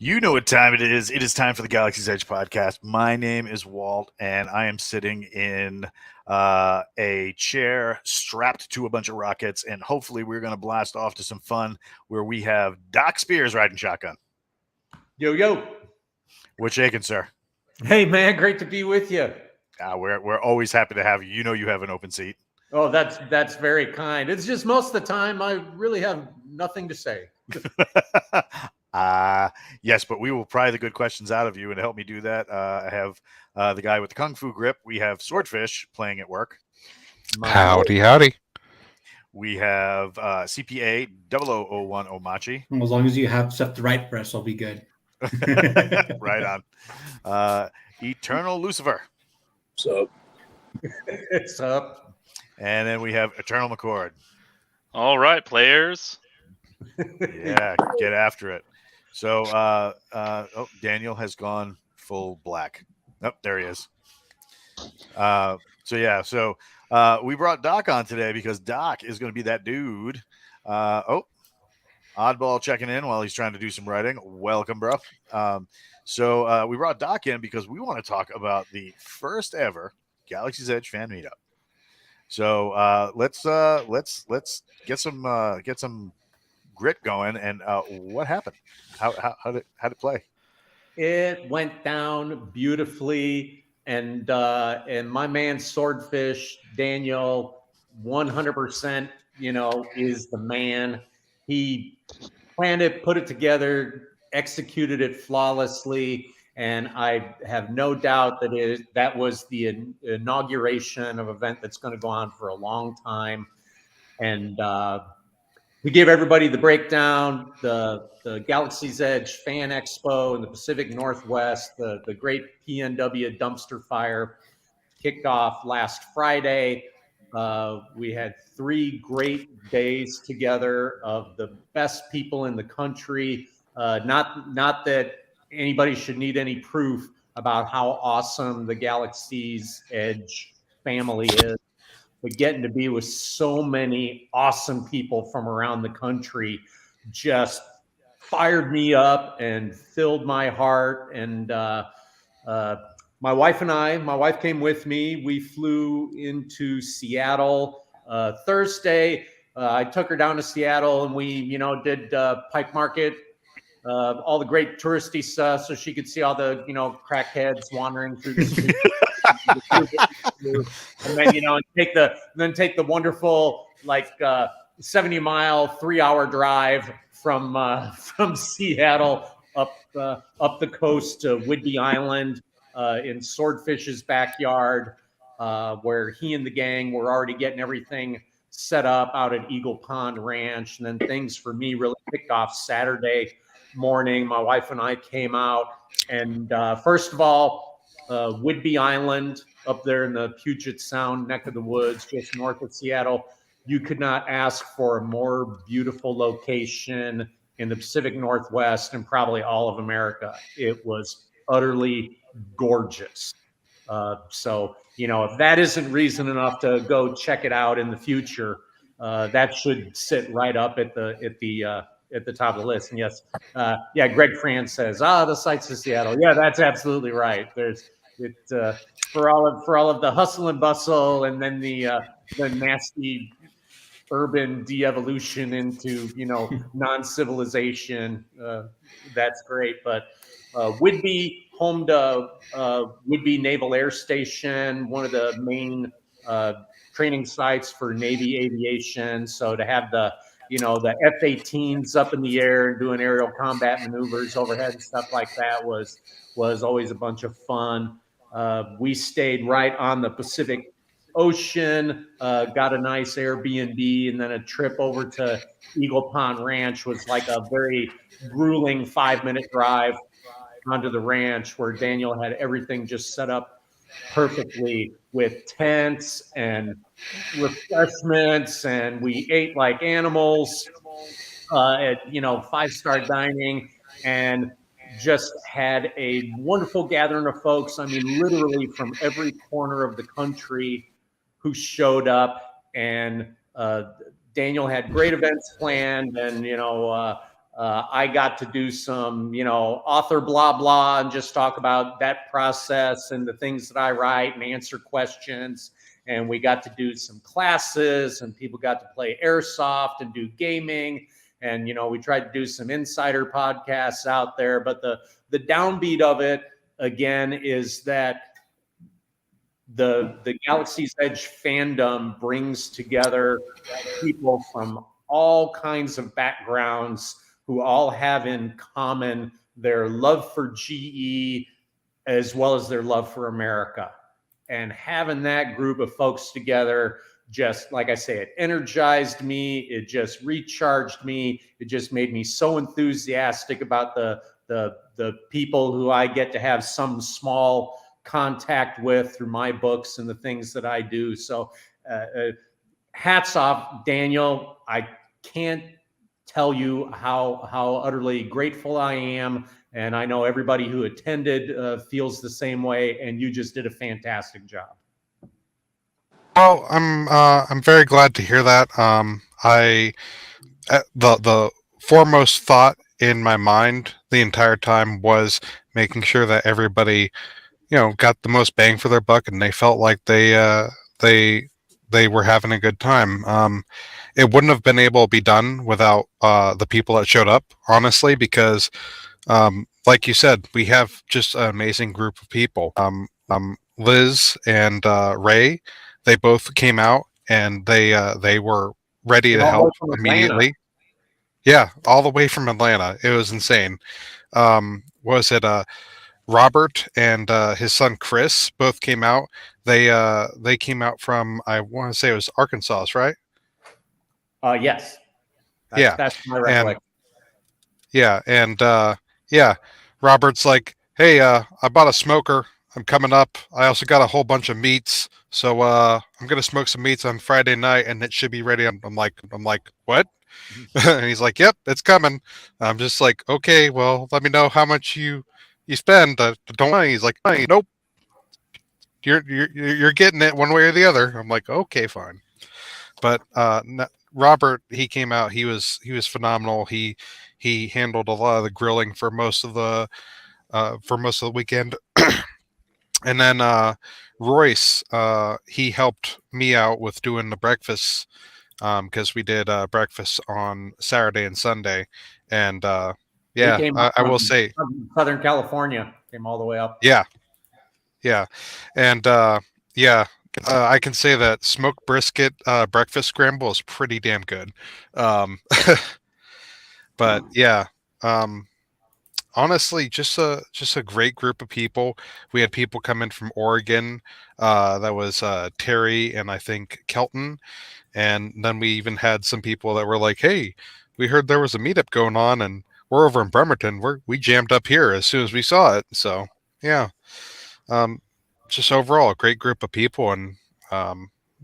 You know what time it is. It is time for the Galaxy's Edge podcast. My name is Walt, and I am sitting in a chair strapped to a bunch of rockets, and hopefully we're going to blast off to some fun where we have Doc Spears riding shotgun. Yo, yo. What's shaking, sir? Hey, man, great to be with you. We're always happy to have you. You know you have an open seat. Oh, that's very kind. It's just most of the time I really have nothing to say. Yes, but we will pry the good questions out of you, and to help me do that, I have the guy with the Kung Fu grip. We have Swordfish playing at work. Howdy. We have CPA 0001 Omachi. Well, as long as you have stuff to write for us, I'll be good. Right on. Eternal Lucifer. What's up? It's up. And then we have Eternal McCord. All right, players. Yeah, get after it. So, Daniel has gone full black. Oh, there he is. So we brought Doc on today because Doc is going to be that dude. Oddball checking in while he's trying to do some writing. Welcome, bro. So we brought Doc in because we want to talk about the first ever Galaxy's Edge fan meetup. So let's get some grit going. And what happened? How did it play? It went down beautifully, and my man Swordfish Daniel, 100%, is the man. He planned it, put it together, executed it flawlessly, and I have no doubt that was the inauguration of an event that's going to go on for a long time. And we gave everybody the breakdown, the Galaxy's Edge Fan Expo in the Pacific Northwest, the great PNW dumpster fire kicked off last Friday. We had 3 great days together of the best people in the country. Not that anybody should need any proof about how awesome the Galaxy's Edge family is, but getting to be with so many awesome people from around the country just fired me up and filled my heart. And my wife came with me. We flew into Seattle Thursday. I took her down to Seattle, and we, did Pike Market, all the great touristy stuff, so she could see all the, crackheads wandering through the street. And then, take the wonderful 70-mile 3-hour drive from Seattle up the coast to Whidbey Island in Swordfish's backyard, where he and the gang were already getting everything set up out at Eagle Pond Ranch. And then things for me really kicked off Saturday morning. My wife and I came out, and first of all, Whidbey Island up there in the Puget Sound neck of the woods, just north of Seattle. You could not ask for a more beautiful location in the Pacific Northwest and probably all of America. It was utterly gorgeous. So, if that isn't reason enough to go check it out in the future, that should sit right up at the top of the list. And yes, Greg Franz says, the sights of Seattle. Yeah, that's absolutely right. For all of the hustle and bustle, and then the nasty urban de-evolution into non-civilization. That's great. But Whidbey, home to Whidbey Naval Air Station, one of the main training sites for Navy aviation. So to have the F-18s up in the air and doing aerial combat maneuvers overhead and stuff like that was always a bunch of fun. We stayed right on the Pacific Ocean, got a nice Airbnb, and then a trip over to Eagle Pond Ranch was like a very grueling 5-minute drive onto the ranch, where Daniel had everything just set up perfectly with tents and refreshments, and we ate like animals at 5-star dining, and just had a wonderful gathering of folks. I mean, literally from every corner of the country who showed up. And Daniel had great events planned, and I got to do some, author blah blah and just talk about that process and the things that I write and answer questions. And we got to do some classes, and people got to play airsoft and do gaming. And we tried to do some insider podcasts out there. But the downbeat of it again is that the Galaxy's Edge fandom brings together people from all kinds of backgrounds who all have in common their love for GE as well as their love for America. And having that group of folks together, just like I say, it energized me. It just recharged me. It just made me so enthusiastic about the people who I get to have some small contact with through my books and the things that I do. So hats off, Daniel. I can't tell you how utterly grateful I am. And I know everybody who attended feels the same way. And you just did a fantastic job. Well, I'm very glad to hear that. The foremost thought in my mind the entire time was making sure that everybody, got the most bang for their buck, and they felt like they were having a good time. It wouldn't have been able to be done without the people that showed up, honestly, because like you said, we have just an amazing group of people. Liz and Ray, they both came out, and they were ready to help immediately. Yeah, all the way from Atlanta. It was insane. Was it Robert and his son Chris both came out. They came out from, I want to say it was Arkansas, right? Yes. That's my recollection. And Robert's like, hey, I bought a smoker. I'm coming up. I also got a whole bunch of meats, so I'm gonna smoke some meats on Friday night, and it should be ready. I'm like, what? And he's like, yep, it's coming. I'm just like, okay, well, let me know how much you spend. Don't worry. He's like, nope, you're getting it one way or the other. I'm like, okay, fine. But Robert, he came out. He was phenomenal. He handled a lot of the grilling for most of the weekend. And then Royce, he helped me out with doing the breakfast, because we did breakfast on Saturday and Sunday. And I will say, Southern California, came all the way up. Yeah. And I can say that smoked brisket breakfast scramble is pretty damn good. But yeah, honestly, just a great group of people. We had people come in from Oregon. That was Terry and I think Kelton. And then we even had some people that were like, hey, we heard there was a meetup going on, and we're over in Bremerton. We jammed up here as soon as we saw it. So yeah, just overall a great group of people. And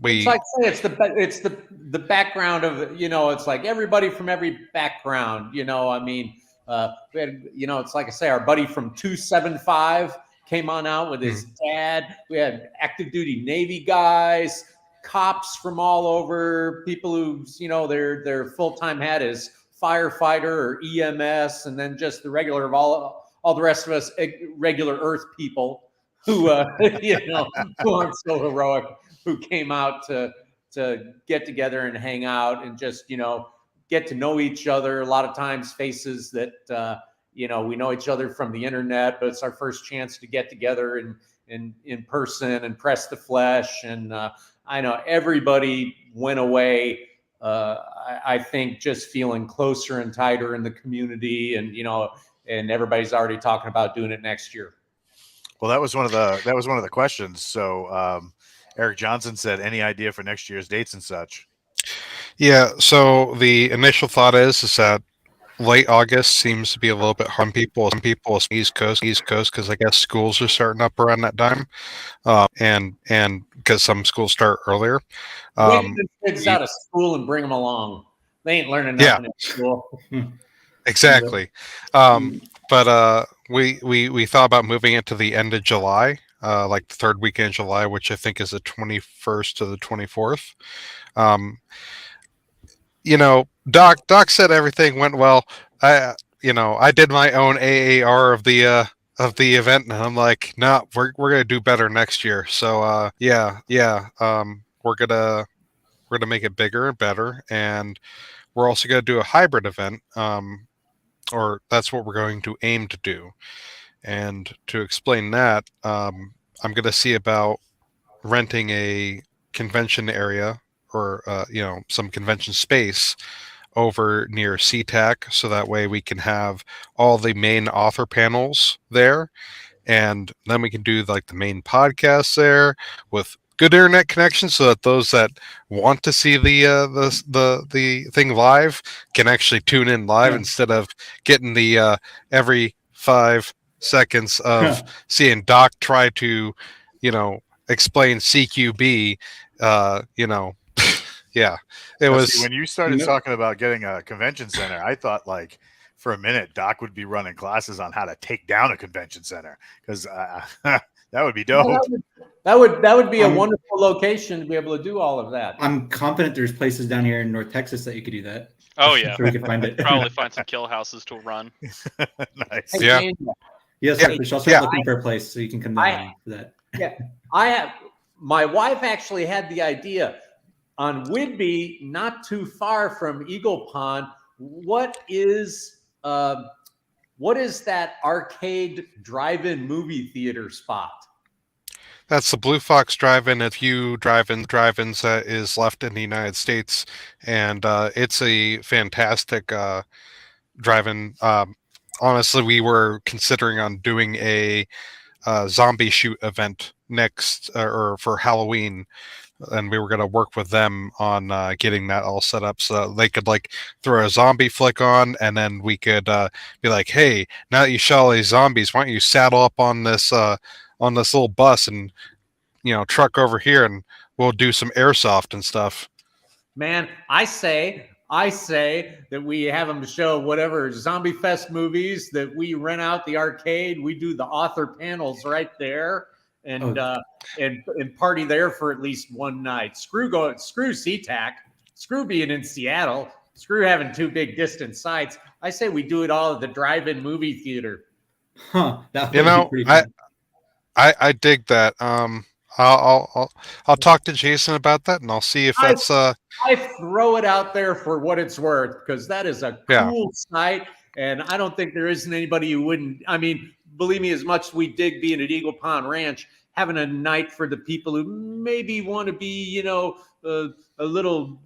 it's like it's the background of, it's like everybody from every background, I mean, we had, it's like I say, our buddy from 275 came on out with his dad. We had active duty Navy guys, cops from all over, people who, their full-time hat is firefighter or EMS, and then just the regular of all the rest of us regular Earth people who, who aren't so heroic, who came out to get together and hang out and just, get to know each other. A lot of times faces that, we know each other from the internet, but it's our first chance to get together in person and press the flesh. And I know everybody went away, I think, just feeling closer and tighter in the community. And, and everybody's already talking about doing it next year. Well, that was one of the questions. So Eric Johnson said, any idea for next year's dates and such? Yeah, so the initial thought is that late August seems to be a little bit hard. Some people East Coast, because I guess schools are starting up around that time, and because some schools start earlier. Get the kids out of school and bring them along. They ain't learning nothing in school. Exactly. But we thought about moving it to the end of July, like the third weekend in July, which I think is the 21st to the 24th. Doc said everything went well, I did my own AAR of the event, and I'm like, no, we're gonna do better next year. So we're gonna make it bigger and better, and we're also gonna do a hybrid event. Or that's what we're going to aim to do. And to explain that, I'm gonna see about renting a convention area or some convention space over near SeaTac, so that way we can have all the main author panels there, and then we can do like the main podcast there with good internet connection, so that those that want to see the thing live can actually tune in live Yeah. instead of getting the every 5 seconds of seeing Doc try to explain CQB. Yeah, it Now, see, was. when you started talking about getting a convention center, I thought like for a minute Doc would be running classes on how to take down a convention center, because that would be dope. Well, that would be a wonderful location to be able to do all of that. I'm confident there's places down here in North Texas that you could do that. Oh yeah, So we can find it. probably find some kill houses to run. Nice. Hey, Yeah. Daniel, Yes, Yeah. sir. I'll start looking for a place so you can come down I- for that. my wife actually had the idea on Whidbey, not too far from Eagle Pond. What is that arcade drive-in movie theater spot? That's the Blue Fox Drive-In. If you drive-ins that is left in the United States, and it's a fantastic drive-in. Honestly, we were considering on doing a zombie shoot event next or for Halloween, and we were going to work with them on getting that all set up so that they could like throw a zombie flick on, and then we could be like, hey, now that you shot all these zombies, why don't you saddle up on this little bus and truck over here, and we'll do some airsoft and stuff. Man, I say that we have them show whatever Zombie Fest movies, that we rent out the arcade, we do the author panels right there, and party there for at least one night. Screw SeaTac, screw being in Seattle, screw having two big distant sites. I say we do it all at the drive-in movie theater. Huh? That would be pretty fun. I dig that. I'll talk to Jason about that, and I'll see if that's I throw it out there for what it's worth, because that is a cool site, and I don't think there isn't anybody who wouldn't. I mean, believe me, as much as we dig being at Eagle Pond Ranch, having a night for the people who maybe want to be, a little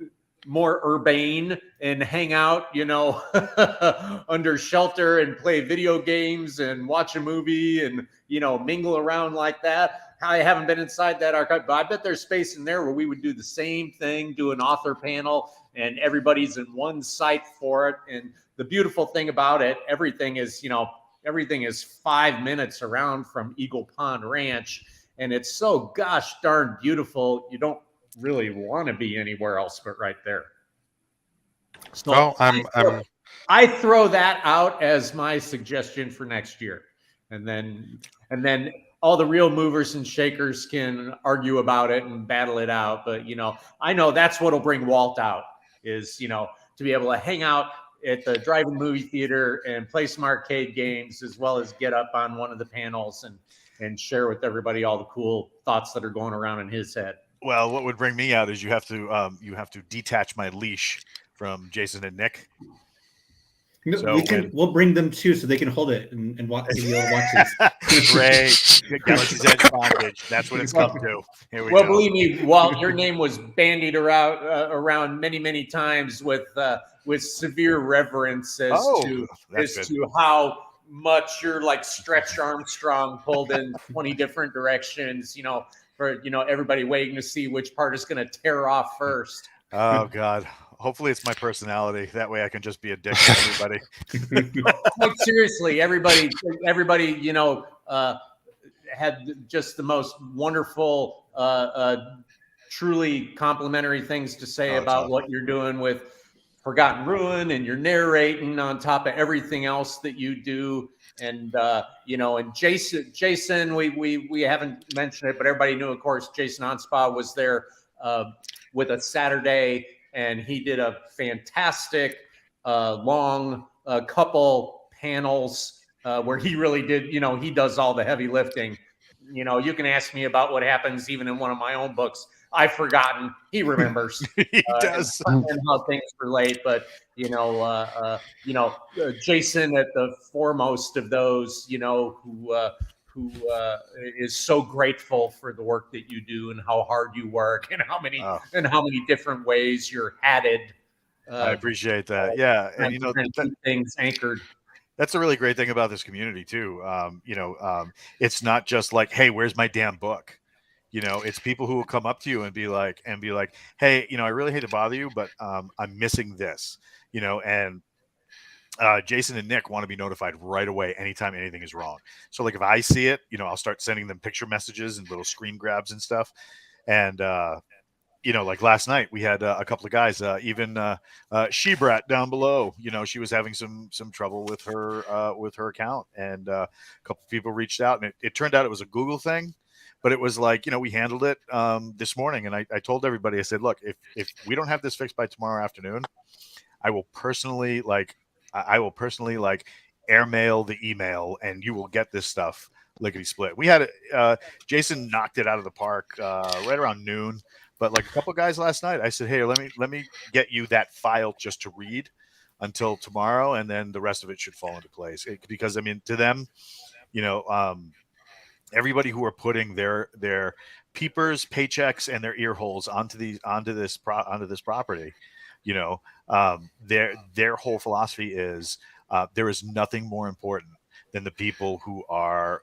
more urbane and hang out, under shelter and play video games and watch a movie and, mingle around like that. I haven't been inside that archive, but I bet there's space in there where we would do the same thing, do an author panel, and everybody's in one site for it. And the beautiful thing about it, everything is 5 minutes around from Eagle Pond Ranch. And it's so gosh darn beautiful. You don't really want to be anywhere else but right there. So I throw that out as my suggestion for next year. And then all the real movers and shakers can argue about it and battle it out. But, I know that's what'll bring Walt out is, to be able to hang out at the drive-in movie theater and play some arcade games, as well as get up on one of the panels and share with everybody all the cool thoughts that are going around in his head. Well, what would bring me out is you have to detach my leash from Jason and Nick. So we'll bring them too, so they can hold it and watch. Great, Galaxy's Edge bondage. That's what it's come to. Here we go. Believe me, Walt, your name was bandied around many times with severe reverence as to how much you're like Stretch Armstrong pulled in 20 different directions. For everybody waiting to see which part is going to tear off first. Oh God. Hopefully it's my personality. That way I can just be a dick to everybody. Like, seriously, everybody, had just the most wonderful, truly complimentary things to say about what you're doing with Forgotten Ruin, and you're narrating on top of everything else that you do. And, and Jason, we haven't mentioned it, but everybody knew, of course, Jason Onspa was there with us Saturday, and he did a fantastic long a couple panels where he really did, he does all the heavy lifting. You can ask me about what happens even in one of my own books. I've forgotten. He remembers. He does. And how things relate. But, Jason at the foremost of those, who is so grateful for the work that you do and how hard you work and how many different ways you're hatted. I appreciate that. Yeah. And, keep things anchored. That's a really great thing about this community too. It's not just like, hey, where's my damn book? It's people who will come up to you and be like, hey, I really hate to bother you, but I'm missing this, and Jason and Nick want to be notified right away anytime anything is wrong. So like if I see it, I'll start sending them picture messages and little screen grabs and stuff. And like last night we had a couple of guys, even Shebrat down below, she was having some trouble with her account, and a couple of people reached out, and it turned out it was a Google thing, but it was like, we handled it this morning. And I told everybody, I said, look, if we don't have this fixed by tomorrow afternoon, I will personally airmail the email, and you will get this stuff lickety split. We had Jason knocked it out of the park right around noon. But like a couple of guys last night, I said, hey, let me get you that file just to read until tomorrow, and then the rest of it should fall into place. Because to them, everybody who are putting their peepers, paychecks, and their ear holes onto this property, their whole philosophy is there is nothing more important than the people who are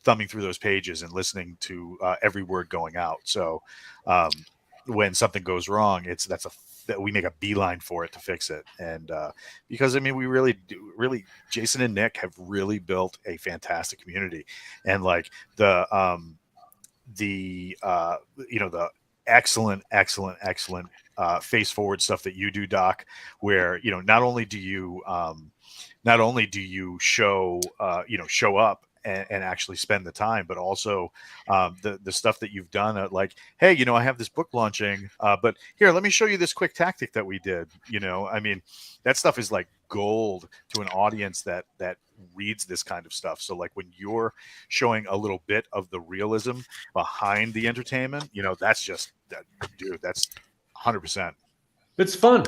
thumbing through those pages and listening to every word going out. So when something goes wrong, we make a beeline for it to fix it. And because we really Jason and Nick have really built a fantastic community, and like the excellent face forward stuff that you do, Doc, where not only do you show up and actually spend the time, but also the stuff that you've done, like, hey, I have this book launching, but here, let me show you this quick tactic that we did. That stuff is like gold to an audience that reads this kind of stuff. So like when you're showing a little bit of the realism behind the entertainment, that's just dude, that's 100%. It's fun.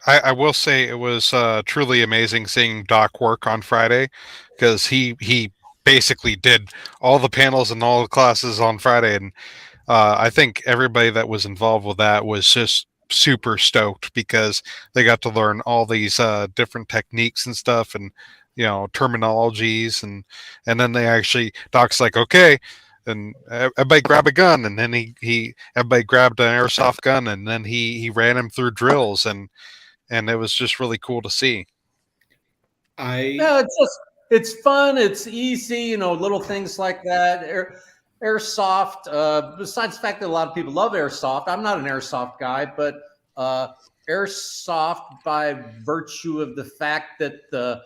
I will say it was truly amazing seeing Doc work on Friday, because he basically did all the panels and all the classes on Friday, and I think everybody that was involved with that was just super stoked, because they got to learn all these different techniques and stuff, and terminologies, and then Doc's like, okay, and everybody grab a gun, and then everybody grabbed an airsoft gun, and then he ran him through drills, and it was just really cool to see. It's fun, it's easy, little things like that. Airsoft, besides the fact that a lot of people love airsoft, I'm not an airsoft guy, but airsoft, by virtue of the fact that the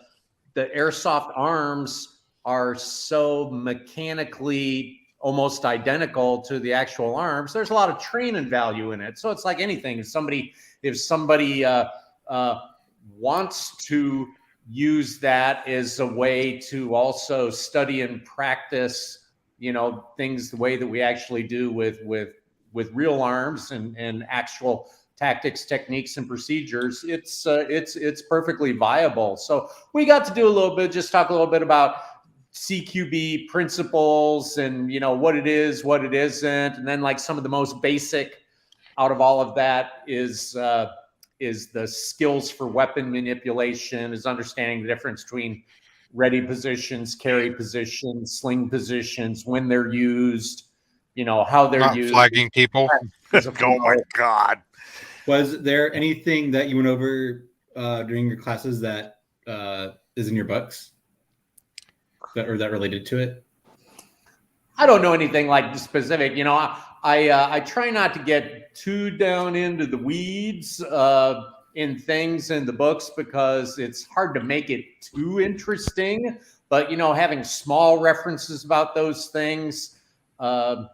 airsoft arms are so mechanically almost identical to the actual arms, there's a lot of training value in it. So it's like anything. If somebody wants to use that as a way to also study and practice, things the way that we actually do with real arms and actual tactics, techniques, and procedures, it's perfectly viable. So we got to talk a little bit about CQB principles and what it is, what it isn't, and then like some of the most basic out of all of that is the skills for weapon manipulation, is understanding the difference between ready positions, carry positions, sling positions, when they're used, how they're not used. Flagging people. Oh my God. Was there anything that you went over during your classes that is in your books that related to it? I don't know anything like specific. I try not to get too down into the weeds in things in the books, because it's hard to make it too interesting. But having small references about those things, I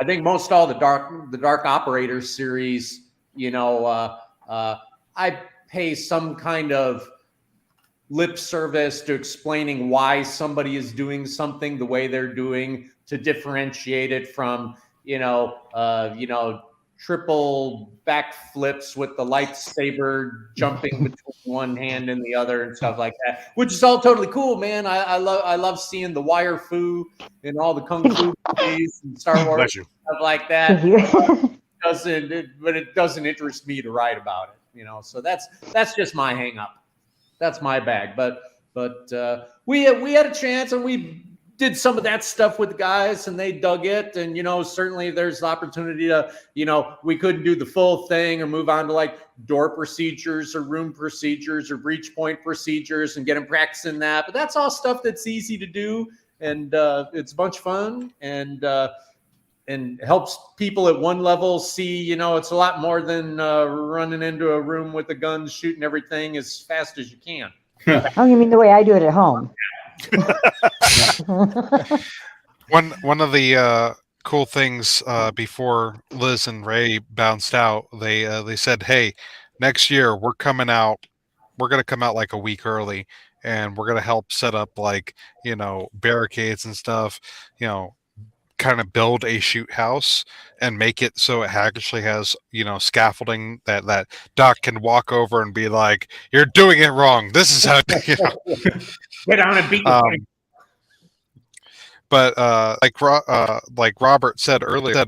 think most all the Dark Operators series, I pay some kind of lip service to explaining why somebody is doing something the way they're doing, to differentiate it from, triple backflips with the lightsaber jumping between one hand and the other and stuff like that, which is all totally cool, man. I love seeing the wire fu and all the kung fu movies and Star Wars Bless you. stuff like that. But it doesn't interest me to write about it, So that's just my hang up. That's my bag. But we had a chance, and we did some of that stuff with the guys, and they dug it. And certainly there's the opportunity to, we couldn't do the full thing or move on to like door procedures or room procedures or breach point procedures and get them practicing that. But that's all stuff that's easy to do, and it's a bunch of fun, and helps people at one level see, it's a lot more than running into a room with a gun, shooting everything as fast as you can. Oh, you mean the way I do it at home? One of the cool things before Liz and Ray bounced out, they said, "Hey, next year we're coming out. We're going to come out like a week early, and we're going to help set up like barricades and stuff. Kind of build a shoot house and make it so it actually has scaffolding that Doc can walk over and be like, you're doing it wrong. This is how get on and beat but like Robert said earlier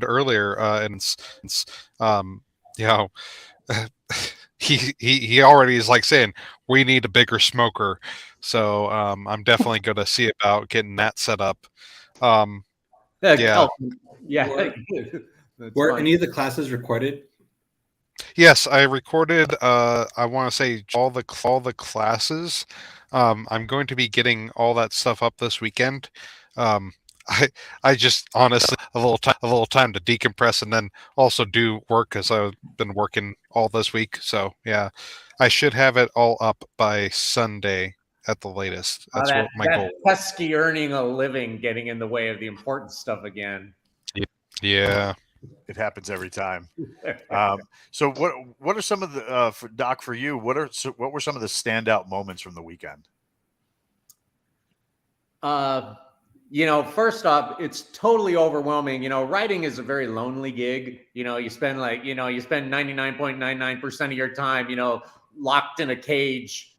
he already is like saying we need a bigger smoker, so I'm definitely going to see about getting that set up. Yeah. Were any of the classes recorded? Yes, I recorded. I want to say all the classes. I'm going to be getting all that stuff up this weekend. I just honestly a little time to decompress and then also do work because I've been working all this week. So yeah, I should have it all up by Sunday at the latest. That's what my goal. Pesky earning a living getting in the way of the important stuff again. Yeah, it happens every time. So what are some of the for Doc, for you? What were some of the standout moments from the weekend? First off, it's totally overwhelming. Writing is a very lonely gig. You spend 99.99% of your time, locked in a cage,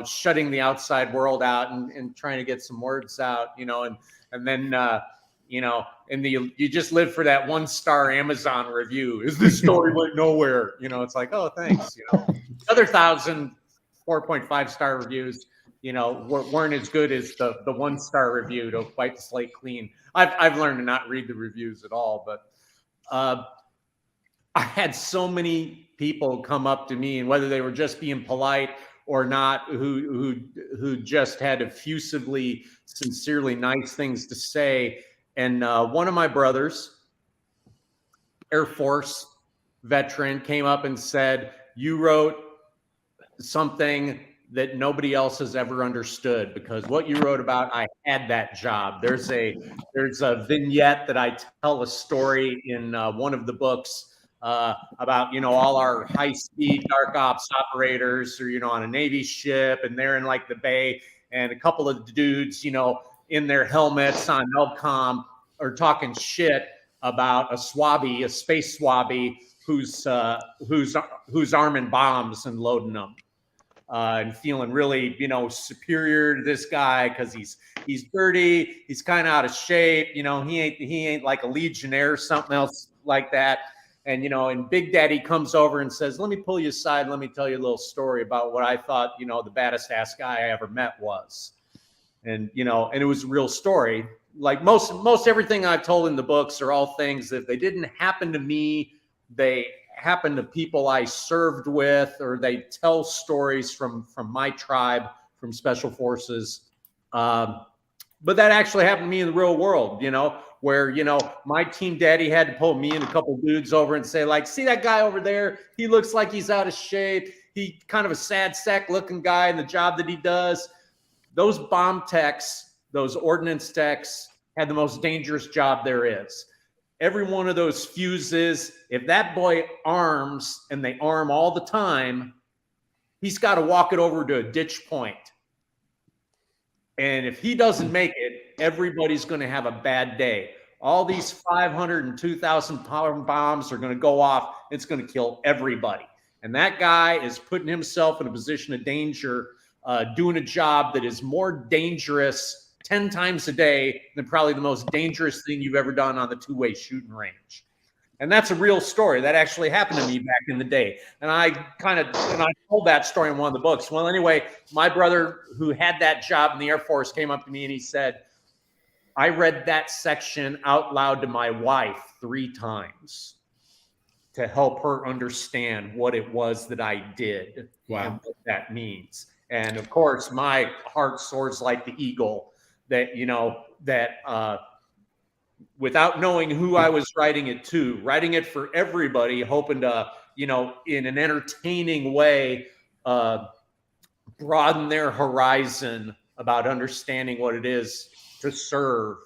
shutting the outside world out and trying to get some words out, and then, and you just live for that 1-star Amazon review. Is this story went nowhere? It's like, oh, thanks. Other 1,000 4.5-star reviews, weren't as good as the 1-star review to wipe the slate clean. I've learned to not read the reviews at all, but I had so many people come up to me, and whether they were just being polite or not, who just had effusively, sincerely nice things to say. And one of my brothers, Air Force veteran, came up and said, "You wrote something that nobody else has ever understood, because what you wrote about, I had that job." There's a vignette that I tell a story in one of the books about all our high-speed dark ops operators are on a Navy ship, and they're in like the bay, and a couple of dudes in their helmets on Melcom are talking shit about a space swabby who's arming bombs and loading them. And feeling really, superior to this guy because he's dirty, he's kind of out of shape, he ain't like a legionnaire or something else like that. And and Big Daddy comes over and says, "Let me pull you aside, let me tell you a little story about what I thought the baddest ass guy I ever met was." And and it was a real story. Like most everything I've told in the books are all things that if they didn't happen to me, they happen to people I served with, or they tell stories from my tribe, from Special Forces. But that actually happened to me in the real world, where, my team daddy had to pull me and a couple dudes over and say, like, "See that guy over there? He looks like he's out of shape. He kind of a sad sack looking guy in the job that he does." Those bomb techs, those ordnance techs, had the most dangerous job there is. Every one of those fuses, if that boy arms, and they arm all the time, he's got to walk it over to a ditch point And if he doesn't make it, everybody's going to have a bad day. All these 500 and 2,000 pound bombs are going to go off. It's going to kill everybody. And that guy is putting himself in a position of danger, doing a job that is more dangerous 10 times a day than probably the most dangerous thing you've ever done on the two-way shooting range. And that's a real story. That actually happened to me back in the day. And I told that story in one of the books. Well, anyway, my brother who had that job in the Air Force came up to me and he said, I read that section out loud to my wife 3 times to help her understand what it was that I did. Wow. And what that means. And of course, my heart soars like the eagle that, without knowing who I was writing it for everybody, hoping to, in an entertaining way, broaden their horizon about understanding what it is to serve,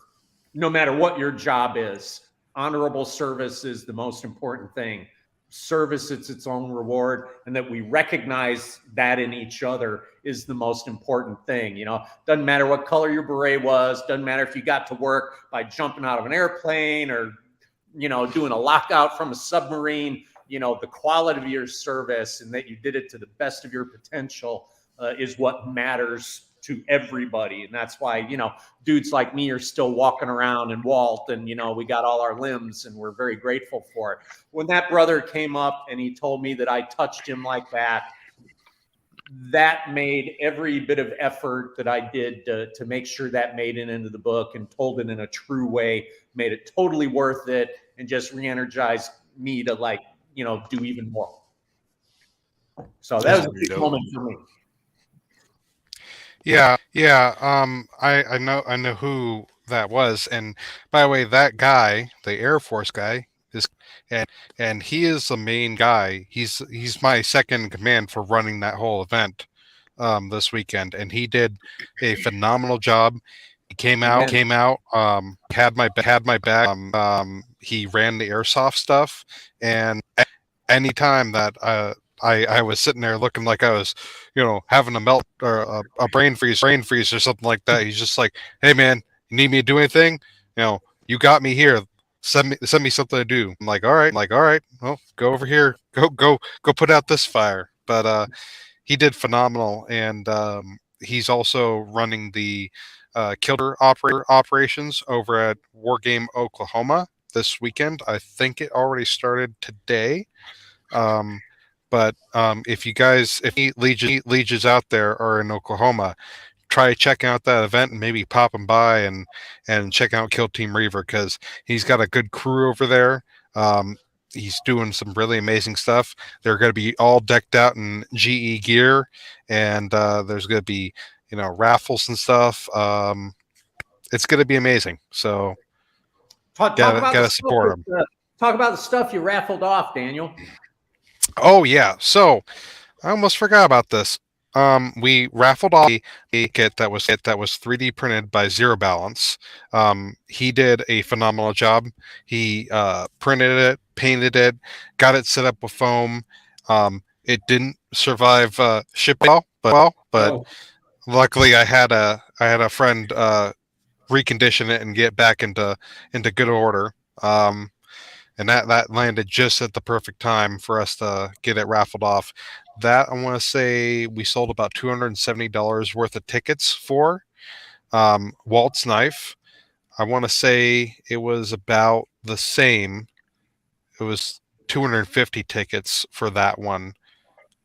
no matter what your job is. Honorable service is the most important thing. Service, it's its own reward, and that we recognize that in each other is the most important thing. Doesn't matter what color your beret was, doesn't matter if you got to work by jumping out of an airplane or doing a lockout from a submarine. The quality of your service and that you did it to the best of your potential is what matters to everybody. And that's why dudes like me are still walking around in Walt, and we got all our limbs, and we're very grateful for it. When that brother came up and he told me that I touched him like that, that made every bit of effort that I did to make sure that made it into the book and told it in a true way, made it totally worth it, and just re-energized me to do even more. So that was a big moment for me. Yeah. I know who that was. And by the way, that guy, the Air Force guy, is and he is the main guy. He's my second in command for running that whole event this weekend, and he did a phenomenal job. He came out, had my back. He ran the airsoft stuff, and anytime that I was sitting there looking like I was, having a melt or a brain freeze or something like that. He's just like, "Hey man, you need me to do anything? You got me here. Send me something to do." I'm like, all right. Well, go over here. Go put out this fire. But he did phenomenal, and he's also running the killer operations over at Wargame Oklahoma this weekend. I think it already started today. But if any legions out there are in Oklahoma, try checking out that event and maybe pop him by and check out Kill Team Reaver, because he's got a good crew over there. He's doing some really amazing stuff. They're going to be all decked out in GE gear, and there's going to be raffles and stuff. It's going to be amazing. So gotta support them. Talk about the stuff you raffled off, Daniel. Oh yeah, so I almost forgot about this. We raffled off a kit that was 3D printed by Zero Balance. He did a phenomenal job. He printed it, painted it, got it set up with foam. It didn't survive shipping but luckily I had a friend recondition it and get back into good order. And that landed just at the perfect time for us to get it raffled off. That, I want to say, we sold about $270 worth of tickets for. Walt's knife, I want to say it was about the same. It was 250 tickets for that one.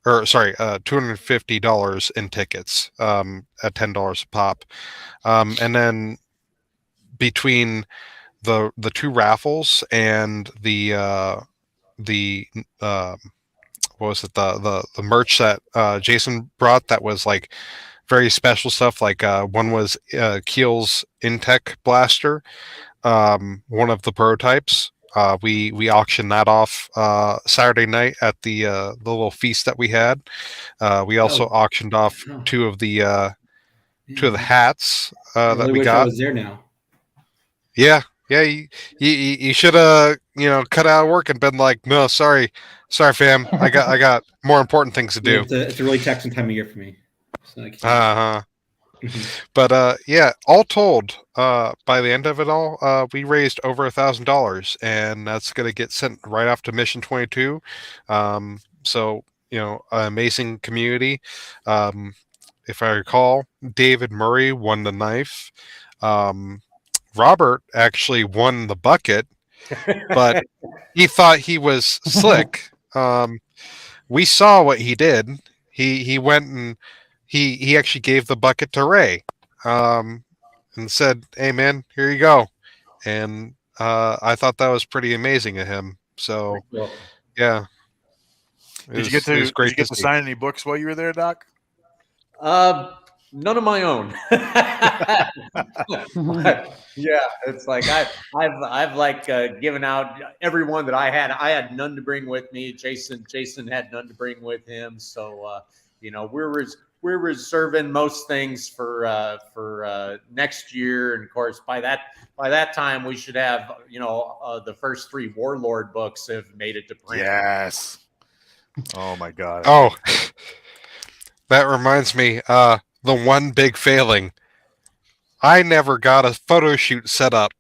Or, sorry, $250 in tickets at $10 a pop. And then between the two raffles and the what was it, the merch that Jason brought, that was like very special stuff, like one was Keel's Intech blaster, one of the prototypes. We auctioned that off Saturday night at the little feast that we had. We also auctioned off two of the hats that we got. I was there now. Yeah, you should have cut out of work and been like, no, sorry, fam, I got more important things to do. It's a really taxing time of year for me. So But yeah, all told, by the end of it all, we raised over $1,000, and that's going to get sent right off to Mission 22. So amazing community. If I recall, David Murray won the knife. Robert actually won the bucket, but he thought he was slick. We saw what he did. He went and he actually gave the bucket to Ray, and said, "Hey man, here you go." And I thought that was pretty amazing of him. So yeah, Did you get it was great to see. sign any books while you were there, Doc? None of my own. Yeah, it's like I've like given out everyone that I had. I had none to bring with me. Jason had none to bring with him. So we're reserving most things for next year. And of course, by that time, we should have the first 3 Warlord books have made it to print. Yes. Oh my God. Oh, that reminds me. The one big failing. I never got a photo shoot set up.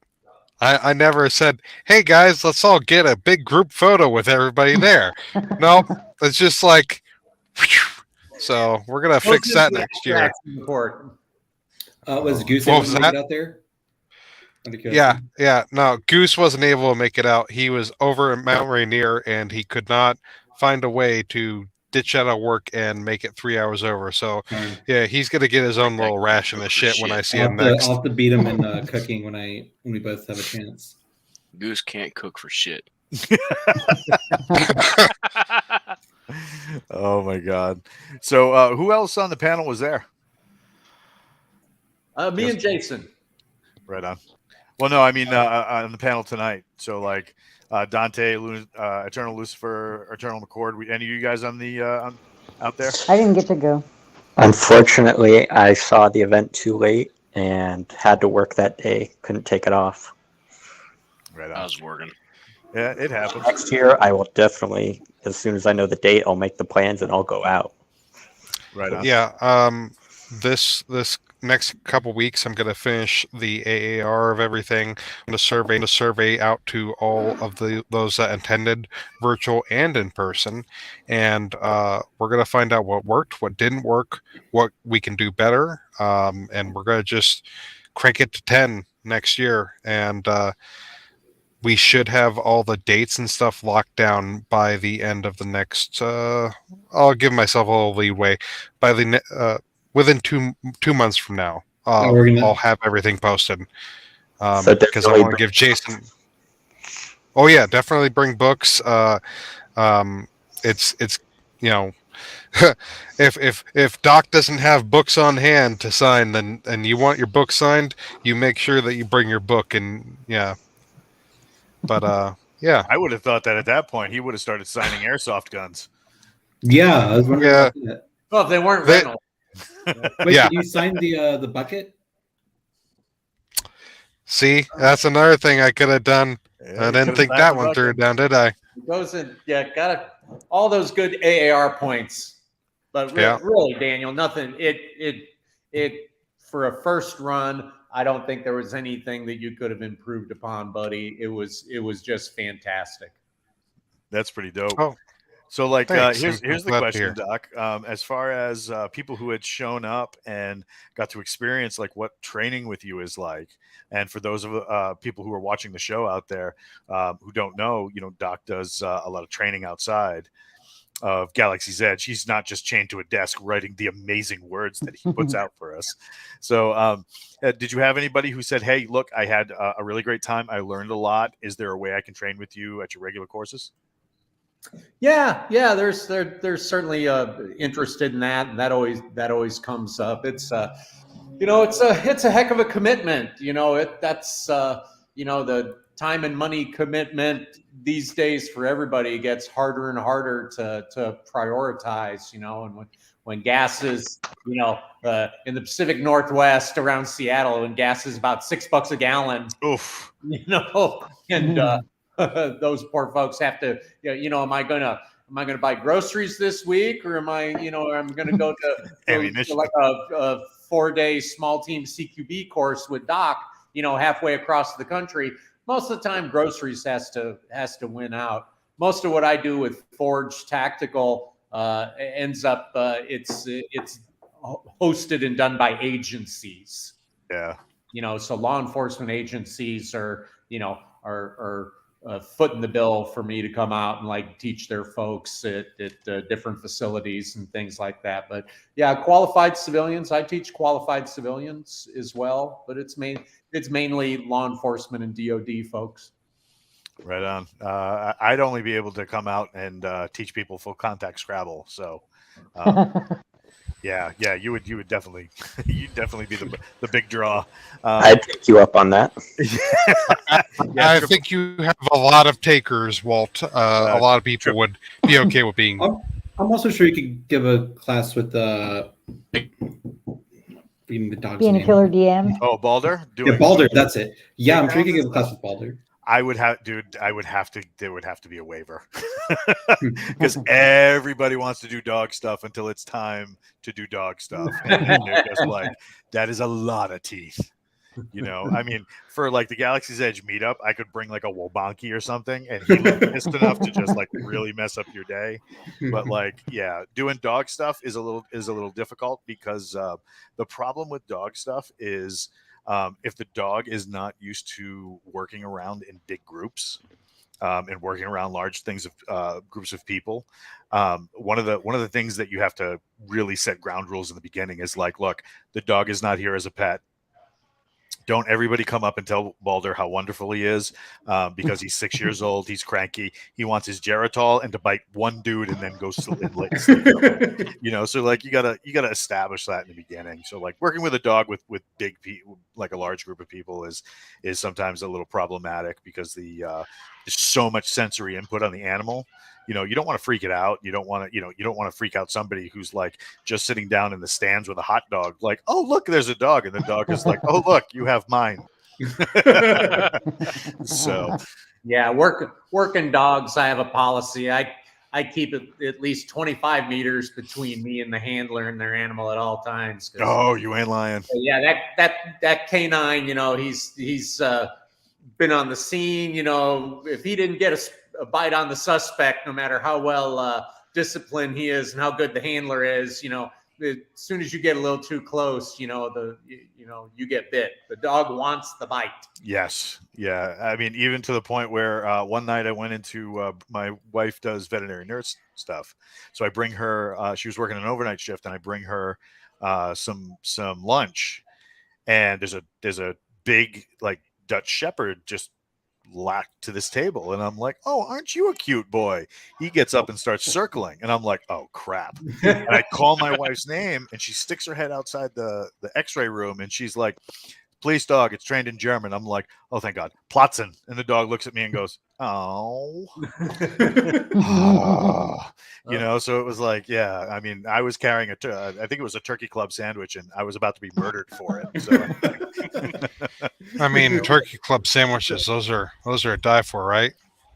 I never said, "Hey guys, let's all get a big group photo with everybody there." Nope. It's just like, so we're gonna fix that next year. Was Goose What able was to make that? it out there? Yeah. No, Goose wasn't able to make it out. He was over at Mount Rainier, and he could not find a way to ditch out of work and make it 3 hours over. So yeah, he's gonna get his own little ration of shit when I see him next. I'll have to beat him in cooking when we both have a chance. Goose can't cook for shit. Oh my God. So who else on the panel was there? Me and Jason. Right on. Well, no, I mean on the panel tonight. So like Dante, Eternal Lucifer, Eternal McCord. Any of you guys on the out there? I didn't get to go. Unfortunately, I saw the event too late and had to work that day. Couldn't take it off. Right on. I was working. Yeah, it happens. Next year, I will definitely, as soon as I know the date, I'll make the plans and I'll go out. Right on. Yeah. This next couple weeks, I'm going to finish the AAR of everything. I'm going to survey out to all of those that attended, virtual and in person, and we're going to find out what worked, what didn't work, what we can do better, and we're going to just crank it to 10 next year, and we should have all the dates and stuff locked down by the end of the next. I'll give myself a little leeway. By the within two months from now, I'll have everything posted. Because I want to give Jason. Oh yeah, definitely bring books. It's if Doc doesn't have books on hand to sign, then and you want your book signed, you make sure that you bring your book and yeah. But yeah, I would have thought that at that point he would have started signing airsoft guns. Yeah, I was wondering about that. Well, if they weren't rental. Wait, did you sign the bucket? See, that's another thing I could have done. Yeah, I didn't think that one through down, did I? Those got all those good AAR points, but really, Daniel, nothing. It for a first run. I don't think there was anything that you could have improved upon, buddy. It was just fantastic. That's pretty dope. Oh, so like thanks. here's the Glad to question, hear. Doc. As far as people who had shown up and got to experience like what training with you is like, and for those of people who are watching the show out there who don't know, Doc does a lot of training outside of Galaxy's Edge. He's not just chained to a desk writing the amazing words that he puts out for us. So did you have anybody who said, "Hey, look, I had a really great time. I learned a lot. Is there a way I can train with you at your regular courses?" Yeah. There's certainly interested in that, and that always comes up. It's it's a heck of a commitment. That's the time and money commitment these days for everybody gets harder and harder to prioritize. And when gas is in the Pacific Northwest around Seattle, when gas is about $6 a gallon. Oof. And those poor folks have to, am I gonna buy groceries this week, or am I, I'm gonna go to like a 4-day small team CQB course with Doc, halfway across the country, most of the time groceries has to win out. Most of what I do with Forge Tactical ends up it's hosted and done by agencies. Yeah. So law enforcement agencies are footing the bill for me to come out and like teach their folks at different facilities and things like that. But yeah, qualified civilians. I teach qualified civilians as well, but it's mainly law enforcement and DoD folks. Right on. I'd only be able to come out and teach people full contact Scrabble. So, yeah, you would definitely, you'd definitely be the big draw. I'd take you up on that. I think you have a lot of takers, Walt. A lot of people would be okay with being. I'm also sure you could give a class with being the dog's Being a name. killer DM. Oh, Balder. Yeah, Balder. That's it. Yeah, I'm sure you could give a class with Balder. I would have, dude. I would have to. There would have to be a waiver because everybody wants to do dog stuff until it's time to do dog stuff, and they're just like, that is a lot of teeth. I mean, for like the Galaxy's Edge meetup, I could bring like a Wobonki or something, and he looked pissed enough to just like really mess up your day. But like, yeah, doing dog stuff is a little difficult because the problem with dog stuff is. If the dog is not used to working around in big groups and working around large things of groups of people, one of the things that you have to really set ground rules in the beginning is like, look, the dog is not here as a pet. Don't everybody come up and tell Balder how wonderful he is because he's 6 years old. He's cranky. He wants his Geritol and to bite one dude and then go sleep. So like you gotta establish that in the beginning. So like working with a dog with big people, like a large group of people, is sometimes a little problematic because there's so much sensory input on the animal. You don't want to freak it out. You don't want to freak out somebody who's like just sitting down in the stands with a hot dog, like, oh, look, there's a dog. And the dog is like, oh, look, you have mine. So, yeah, working dogs. I have a policy. I keep it at least 25 meters between me and the handler and their animal at all times. Oh, you ain't lying. Yeah. That canine, he's been on the scene, if he didn't get a bite on the suspect, no matter how well disciplined he is and how good the handler is, as soon as you get a little too close, you get bit. The dog wants the bite. Yes. Yeah. I mean, even to the point where one night I went into my wife does veterinary nurse stuff. So I bring her, she was working an overnight shift, and I bring her some lunch, and there's a big like Dutch Shepherd just lacked to this table, and I'm like, oh, aren't you a cute boy? He gets up and starts circling, and I'm like, oh crap. And I call my wife's name, and she sticks her head outside the x-ray room, and she's like, police dog, it's trained in German. I'm like, oh, thank God. Platzen. And the dog looks at me and goes, oh. So it was like, yeah, I mean, I was carrying I think it was a turkey club sandwich, and I was about to be murdered for it. So. I mean, turkey club sandwiches, those are a die for, right?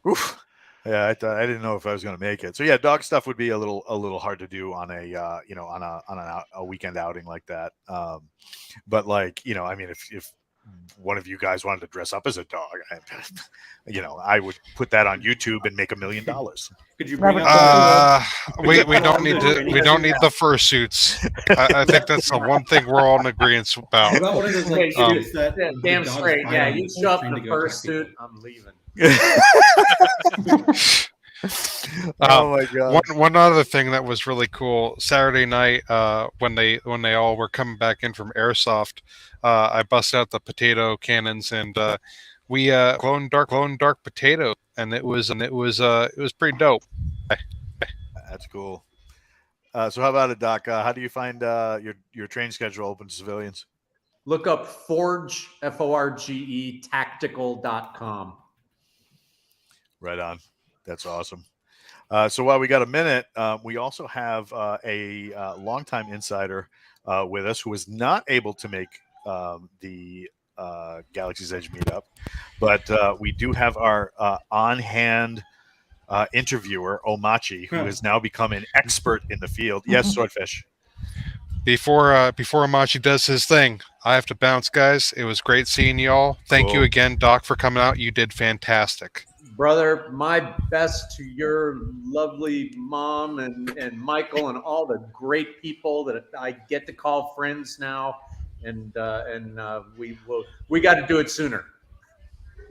Oof. Yeah, I thought I didn't know if I was going to make it. So yeah, dog stuff would be a little hard to do on a weekend outing like that. But like, I mean, if one of you guys wanted to dress up as a dog, I would put that on YouTube and make $1 million. Could you bring we don't need the fursuits. I think that's the one thing we're all in agreement about. What about one of those like suits that damn straight. Yeah, you show up in a fursuit, I'm leaving. Oh my God. One other thing that was really cool Saturday night, when they all were coming back in from airsoft, I busted out the potato cannons, and we glow in dark potato, and it was pretty dope. That's cool. So how about it, Doc? How do you find your training schedule open to civilians? Look up Forge, Forge, tactical.com. Right on. That's awesome. So while we got a minute, we also have a longtime insider with us who was not able to make the Galaxy's Edge meetup, but we do have our on-hand interviewer, Omachi, who has now become an expert in the field. Yes, Swordfish. Before Amachi does his thing, I have to bounce, guys. It was great seeing y'all. Thank you Cool. again, Doc, for coming out. You did fantastic. Brother, my best to your lovely mom and Michael and all the great people that I get to call friends now. And we got to do it sooner.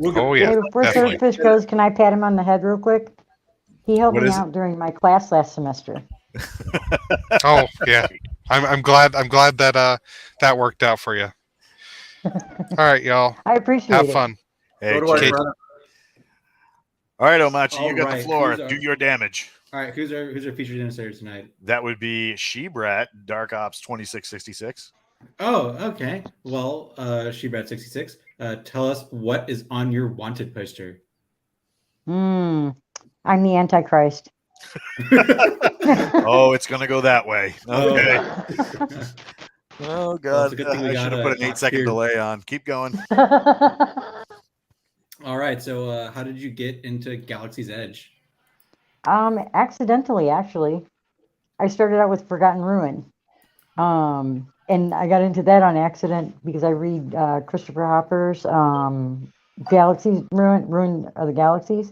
Oh, yeah. Hey, before Definitely. Swordfish goes, can I pat him on the head real quick? He helped What me is it? out during my class last semester. Oh, yeah. I'm glad that that worked out for you. All right, y'all. I appreciate Have it. fun. Hey, Go to work, cheers. brother. All right, Omachi, you All got right, the floor. who's our- Do your damage. All right, who's our featured insider tonight? That would be Shebrat, Dark Ops 2666. Oh, okay. Well, Shebrat66, tell us what is on your wanted poster. I'm the Antichrist. Oh, it's going to go that way. Okay. Oh, Well, God. it's a good thing we I should got have put an 8-second here. delay on. Keep going. All right, so how did you get into Galaxy's Edge? Accidentally, actually. I started out with Forgotten Ruin. And I got into that on accident because I read Christopher Hopper's Galaxies, Ruin of the Galaxies.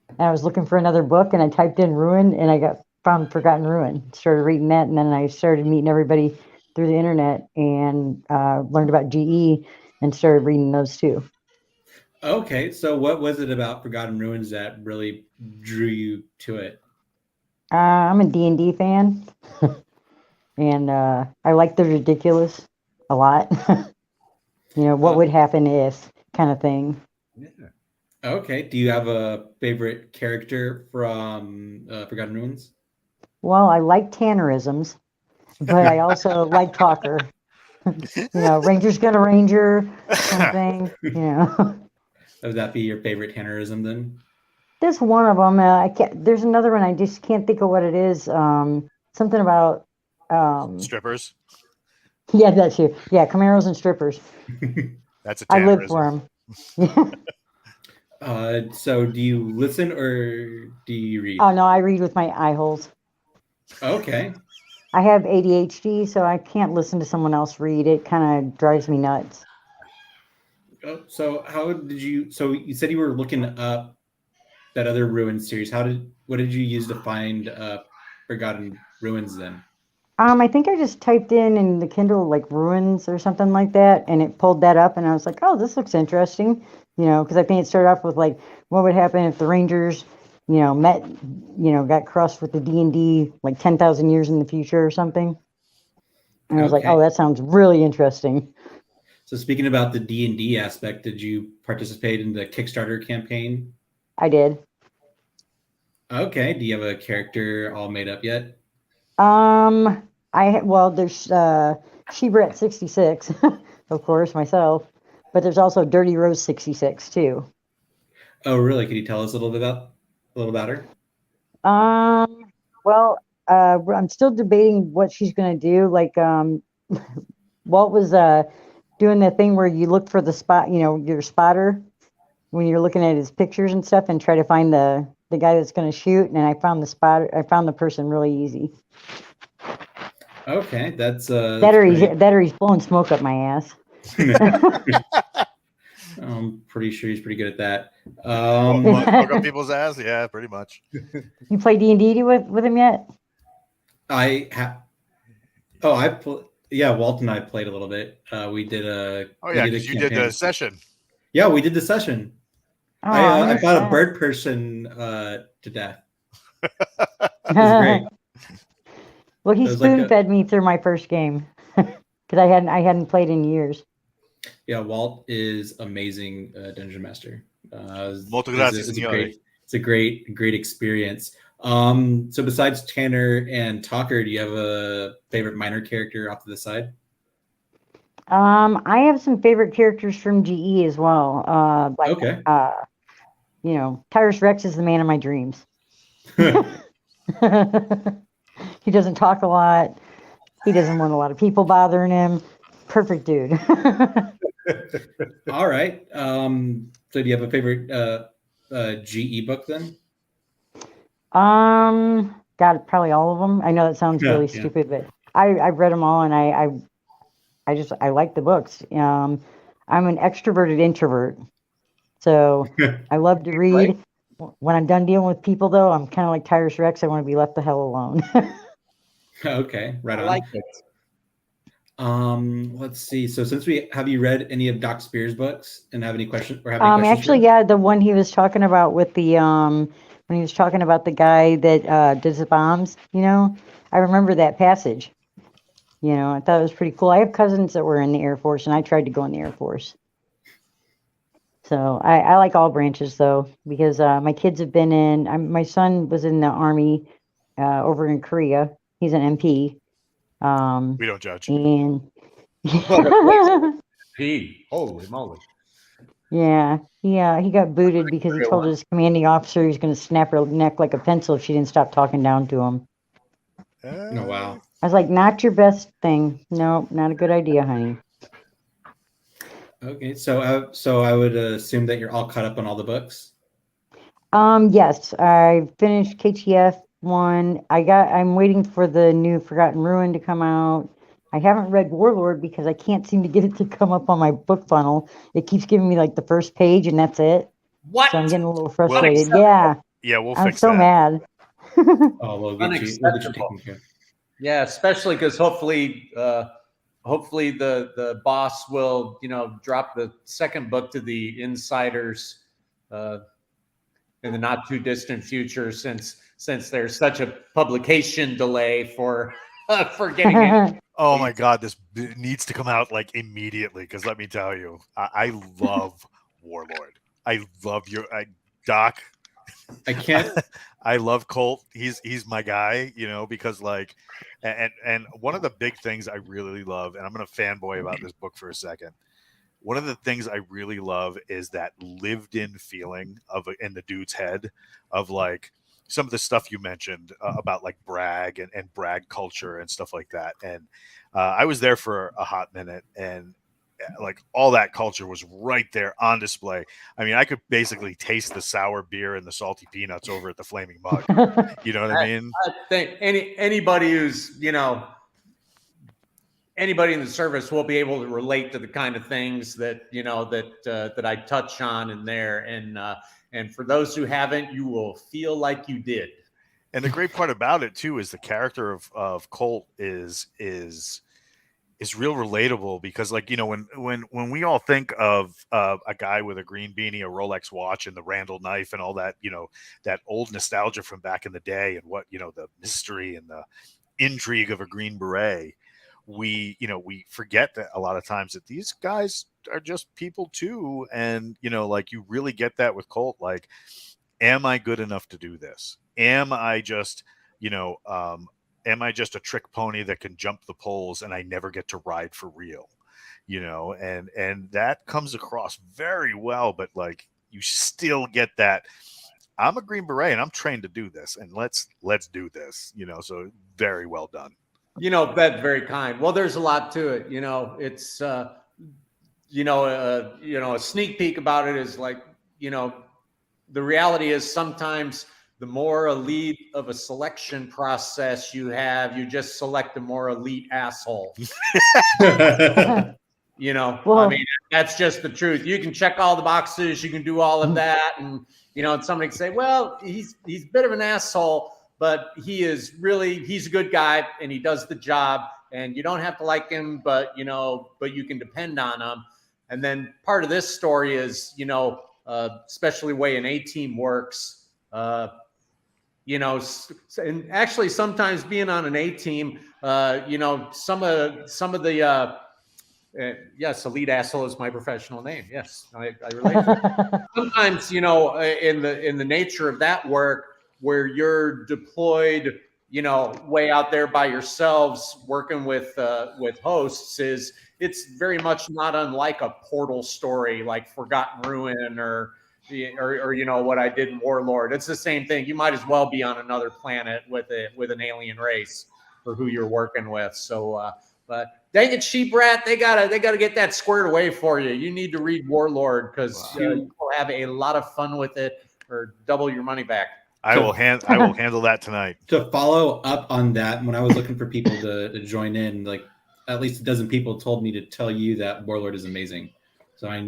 And I was looking for another book and I typed in Ruin and I found Forgotten Ruin. Started reading that and then I started meeting everybody through the internet and learned about GE and started reading those too. Okay, so what was it about Forgotten Ruins that really drew you to it? I'm a D&D fan, and I like the ridiculous a lot. What would happen if kind of thing. Yeah. Okay, do you have a favorite character from Forgotten Ruins? Well, I like Tannerisms, but I also like Talker. Ranger's gonna Ranger kind of thing. Would that be your favorite Tannerism then? There's one of them. I can't. There's another one. I just can't think of what it is. Something about. Strippers. Yeah, that's you. Yeah, Camaros and strippers. That's a I live Tannerism. for them. So do you listen or do you read? Oh no, I read with my eye holes. Okay. I have ADHD, so I can't listen to someone else read. It kind of drives me nuts. So how did you? So you said you were looking up that other Ruins series. What did you use to find Forgotten Ruins then? I think I just typed in the Kindle like ruins or something like that, and it pulled that up, and I was like, oh, this looks interesting. Because I think it started off with like, what would happen if the Rangers, met, got crossed with the D&D like 10,000 years in the future or something. And I was like, Okay. oh, that sounds really interesting. So speaking about the D&D aspect, did you participate in the Kickstarter campaign? I did. Okay. Do you have a character all made up yet? There's Shebrat 66, of course, myself, but there's also Dirty Rose 66 too. Oh, really? Could you tell us a little about her? I'm still debating what she's gonna do. Like, Walt was doing the thing where you look for the spot, your spotter when you're looking at his pictures and stuff, and try to find the guy that's gonna shoot. And I found the spotter. I found the person really easy. Okay, that's That or he's blowing smoke up my ass. I'm pretty sure he's pretty good at that. Smoke up people's ass? Yeah, pretty much. You play D&D with him yet? I have. Oh, yeah. Walt and I played a little bit. We did a. Oh yeah, we did a because you did campaign. the session. Yeah, we did the session. Oh, I missed fought a that. bird person to death. It was great. Well, he It was like spoon fed me through my first game because I hadn't played in years. Yeah, Walt is amazing dungeon master. Molto grazie, signore. It's a great experience. So besides Tanner and Talker, do you have a favorite minor character off to the side? I have some favorite characters from GE as well. Okay. Tyrus Rex is the man of my dreams. He doesn't talk a lot. He doesn't want a lot of people bothering him. Perfect dude. All right. So do you have a favorite GE book then? God, probably all of them. I know that sounds really stupid, but I've read them all, and I like the books. I'm an extroverted introvert, so I love to read. When I'm done dealing with people, though, I'm kind of like Tyrus Rex. I want to be left the hell alone. Okay, right I on. like it. Let's see. So since have you read any of Doc Spears' books and have any questions or have any questions? Actually, yeah, the one he was talking about with the when he was talking about the guy that does the bombs, I remember that passage. I thought it was pretty cool. I have cousins that were in the Air Force, and I tried to go in the Air Force. So I like all branches, though, because my kids have been my son was in the Army over in Korea. He's an MP. We don't judge. And Gee, holy moly. yeah, he got booted because he told his commanding officer he was going to snap her neck like a pencil if she didn't stop talking down to him. Oh, wow. I was like, not your best thing. No, not a good idea, honey. Okay, so I would assume that you're all caught up on all the books. Yes, I finished KTF 1. I'm waiting for the new Forgotten Ruin to come out. I haven't read Warlord because I can't seem to get it to come up on my book funnel. It keeps giving me like the first page and that's it. What? So I'm getting a little frustrated. Yeah. Yeah, we'll I'm fix so that. mad. Oh, we'll get you taken care of. Yeah, especially because hopefully the boss will drop the second book to the insiders in the not too distant future, since there's such a publication delay for getting it. Oh my God, this needs to come out like immediately because let me tell you, I love Warlord. I love Doc. I can't. I love Colt. He's my guy, because like, and one of the big things I really love, and I'm gonna fanboy about this book for a second. One of the things I really love is that lived-in feeling in the dude's head of like some of the stuff you mentioned about like brag and brag culture and stuff like that. And I was there for a hot minute, and like all that culture was right there on display. I mean, I could basically taste the sour beer and the salty peanuts over at the Flaming Mug. You know what I mean? I think anybody who's anybody in the service will be able to relate to the kind of things that that I touch on in there, and for those who haven't, you will feel like you did. And the great part about it too is the character of Colt is real relatable because like when we all think of a guy with a green beanie, a Rolex watch, and the Randall knife and all that, that old nostalgia from back in the day, and what the mystery and the intrigue of a Green Beret, we forget that a lot of times that these guys are just people too, and like you really get that with Colt. Like, am I good enough to do this? Am I just am I just a trick pony that can jump the poles and I never get to ride for real? And that comes across very well, but like you still get that I'm a Green Beret and I'm trained to do this, and let's do this, so very well done. That's very kind. Well, there's a lot to it. It's a sneak peek about it is like, the reality is sometimes the more elite of a selection process you have, you just select a more elite asshole. Well, I mean, that's just the truth. You can check all the boxes, you can do all of that, and somebody can say, well, he's a bit of an asshole, but he's a good guy and he does the job, and you don't have to like him, but you can depend on him. And then part of this story is, especially the way an A-team works, and actually sometimes being on an A-team, some of the yes, elite asshole is my professional name. Yes, I relate to it. Sometimes, in the nature of that work, where you're deployed, way out there by yourselves, working with hosts, it's very much not unlike a Portal story like Forgotten Ruin or what I did in Warlord. It's the same thing. You might as well be on another planet with an alien race for who you're working with. So, but dang it, Sheep Rat, they gotta get that squared away for you. You need to read Warlord because you will have a lot of fun with it, or double your money back. I will handle that tonight. To follow up on that, when I was looking for people to join in, like at least a dozen people told me to tell you that Warlord is amazing. So I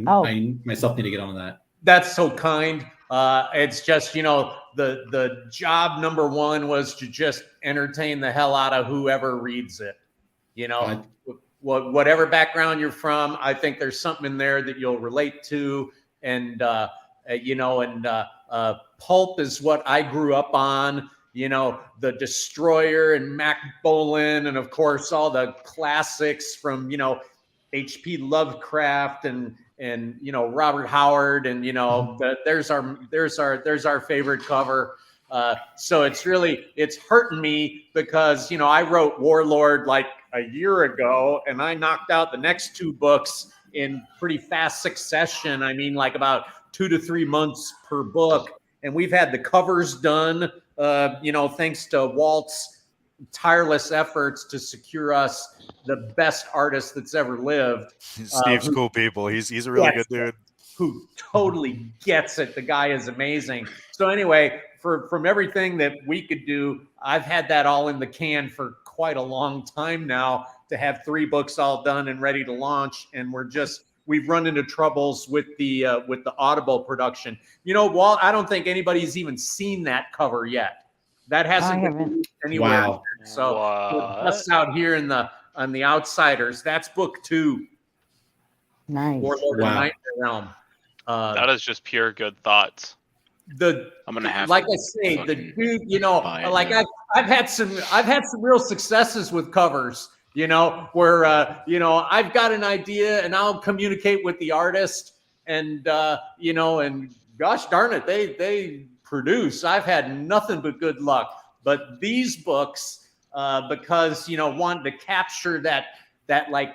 myself need to get on that. That's so kind. It's just, the job number one was to just entertain the hell out of whoever reads it. Whatever background you're from, I think there's something in there that you'll relate to. And, pulp is what I grew up on. The Destroyer and Mac Bolan, and of course all the classics from H.P. Lovecraft and Robert Howard, and there's our favorite cover. So it's hurting me because I wrote Warlord like a year ago, and I knocked out the next two books in pretty fast succession. I mean, like about 2 to 3 months per book. And we've had the covers done, thanks to Walt's tireless efforts to secure us the best artist that's ever lived. Steve's cool people. He's a really good dude. Who totally gets it. The guy is amazing. So anyway, from everything that we could do, I've had that all in the can for quite a long time now to have 3 books all done and ready to launch. And we've run into troubles with the Audible production. Walt, I don't think anybody's even seen that cover yet. That hasn't been anywhere. Wow. So us out here on the Outsiders, that's book 2. Nice. Warlord of the Nightmare Realm. That is just pure good thoughts. I'm gonna have like to I say, the dude, buy it like now. I've had some real successes with covers, where I've got an idea and I'll communicate with the artist, and and gosh darn it, they produce. I've had nothing but good luck. But these books, because wanting to capture that like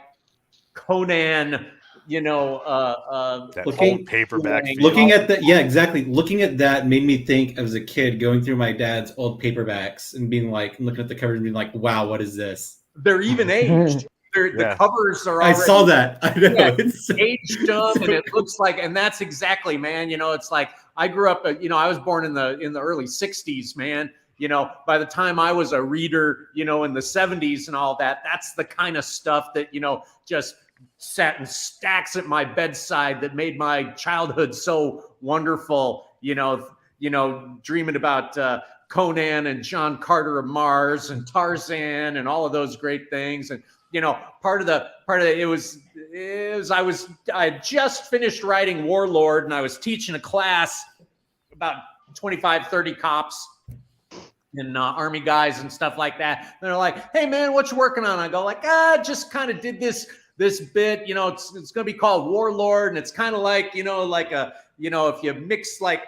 Conan, That looking- old paperback. feel. Looking at that, yeah, exactly. Looking at that made me think as a kid going through my dad's old paperbacks and being like, looking at the covers and being like, wow, what is this? they're even aged. The covers are already I saw that. I know. Yeah, It's aged them, and it looks like, and that's exactly, man. It's like I grew up. I was born in the early '60s, man. By the time I was a reader, in the '70s and all that, that's the kind of stuff that just sat in stacks at my bedside that made my childhood so wonderful. Dreaming about Conan and John Carter of Mars and Tarzan and all of those great things. And part of it was I had just finished writing Warlord, and I was teaching a class about 25, 30 cops and Army guys and stuff like that. And they're like, "Hey man, what you working on?" I go like, just kind of did this bit, it's going to be called Warlord. And it's kind of like, if you mix like,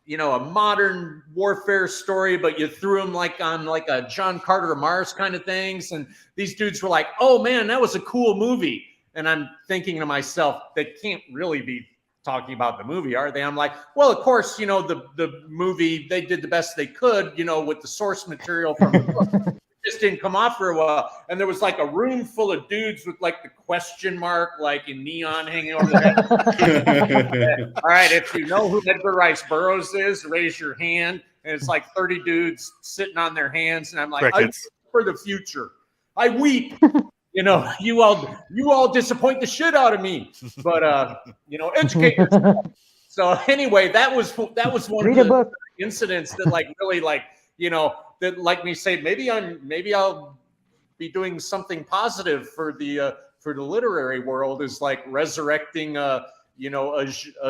a modern warfare story, but you threw them like on like a John Carter of Mars kind of things. And these dudes were like, "Oh man, that was a cool movie." And I'm thinking to myself, they can't really be talking about the movie, are they? I'm like, well, of course, the movie, they did the best they could, with the source material from the book. It just didn't come off for a while. And there was like a room full of dudes with like the question mark, like in neon hanging over their head. All right, if you know who Edgar Rice Burroughs is, raise your hand. And it's like 30 dudes sitting on their hands. And I'm like, I weep for the future. I weep. You all disappoint the shit out of me, but educate yourself. So anyway, that was one Read of a the book. incidents that like really like that like me say maybe I'll be doing something positive for the literary world, is like resurrecting a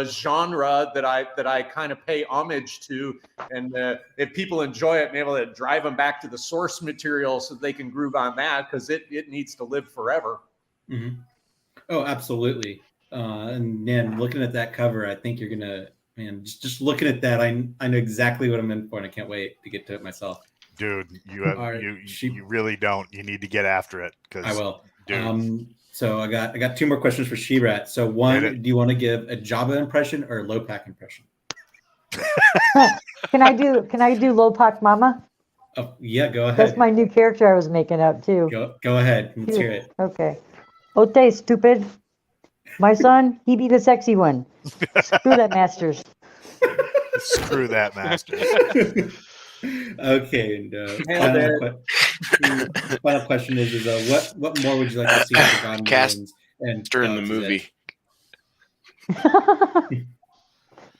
genre that I kind of pay homage to, and if people enjoy it, I'm able to drive them back to the source material so they can groove on that, because it needs to live forever. Mm-hmm. Oh, absolutely. And man, looking at that cover, I think you're gonna, man, just looking at that, I know exactly what I'm in for, and I can't wait to get to it myself. Dude, you really don't. You need to get after it. I will. Dude. So I got 2 more questions for Sherath. So one, do you want to give a Jabba impression or a Lopak impression? Can I do Lopak Mama? Oh yeah, go ahead. That's my new character I was making up too. Go ahead. Let's hear it. Okay. Ote, stupid. My son, he be the sexy one. Screw that, Masters. Screw that, Masters. Okay, and final question is what more would you like to see in Forgotten Ruins and in the movie?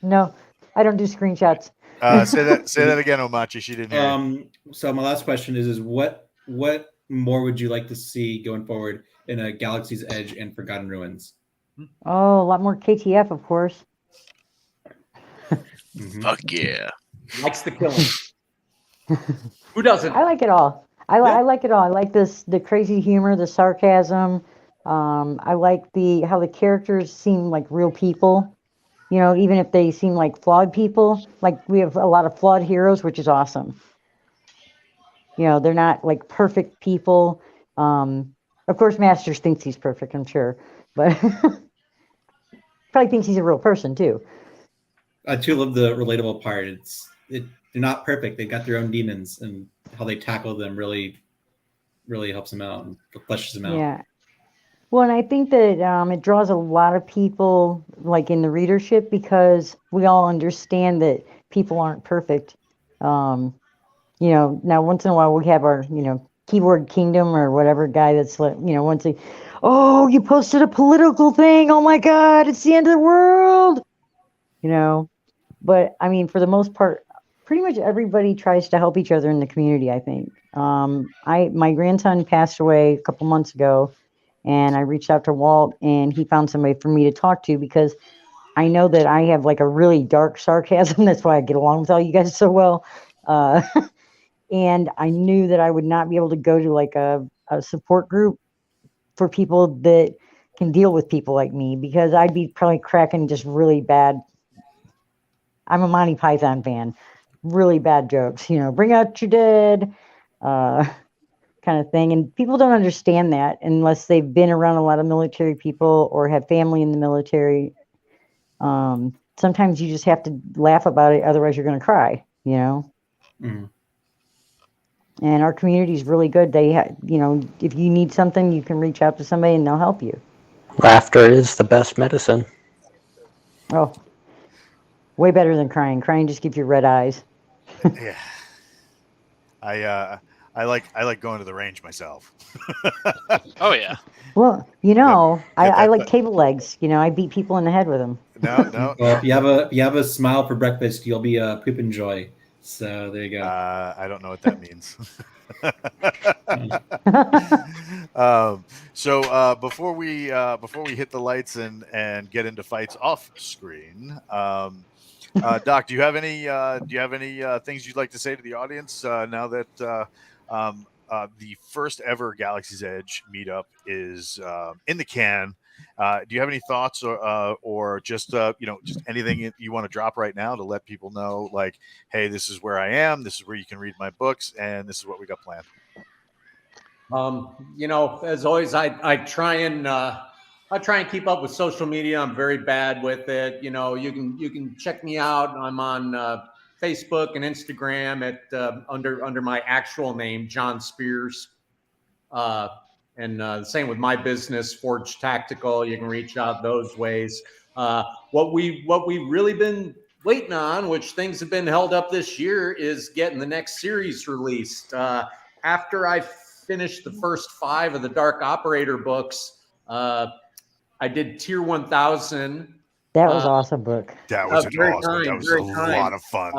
No, I don't do screenshots. Say that again, Omachi. She didn't hear you. So my last question is what more would you like to see going forward in a Galaxy's Edge and Forgotten Ruins? Oh, a lot more KTF, of course. Fuck yeah. Likes the killing. Who doesn't? I like it all. I like it all. I like the crazy humor, the sarcasm. I like how the characters seem like real people. You know, even if they seem like flawed people. Like we have a lot of flawed heroes, which is awesome. You know, they're not like perfect people. Of course, Masters thinks he's perfect, I'm sure, but probably thinks he's a real person too. I too love the relatable part. They're not perfect. They got their own demons, and how they tackle them really helps them out and fleshes them out. Yeah. Well, and I think that it draws a lot of people like in the readership because we all understand that people aren't perfect. You know, now once in a while we have our, keyboard kingdom or whatever guy that's like, once he, oh, you posted a political thing. Oh my God, it's the end of the world. But I mean, for the most part, pretty much everybody tries to help each other in the community, I think. My grandson passed away a couple months ago, and I reached out to Walt, and he found somebody for me to talk to because I know that I have like a really dark sarcasm. That's why I get along with all you guys so well. And I knew that I would not be able to go to like a support group for people that can deal with people like me because I'd be probably cracking just really bad. I'm a Monty Python fan. Really bad jokes, bring out your dead, kind of thing. And people don't understand that unless they've been around a lot of military people or have family in the military. Sometimes you just have to laugh about it. Otherwise you're going to cry, Mm. And our community is really good. They, if you need something, you can reach out to somebody and they'll help you. Laughter is the best medicine. Oh, way better than crying. Crying just gives you red eyes. Yeah. I like going to the range myself. Oh yeah. Well, I like table legs. I beat people in the head with them. No. Well, if you have a smile for breakfast, you'll be a poop and joy. So there you go. I don't know what that means. So before we hit the lights and get into fights off screen, Doc, do you have any things you'd like to say to the audience now that the first ever Galaxy's Edge meetup is in the can? Do you have any thoughts or just just anything you want to drop right now to let people know, like, hey, this is where I am, this is where you can read my books, and this is what we got planned? As always, I try and keep up with social media. I'm very bad with it. You can check me out. I'm on Facebook and Instagram at under my actual name, John Spears. And the same with my business, Forge Tactical. You can reach out those ways. What we've really been waiting on, which things have been held up this year, is getting the next series released. After I finished the first 5 of the Dark Operator books, I did Tier 1000. That was an awesome book. That was awesome. That was a lot of fun.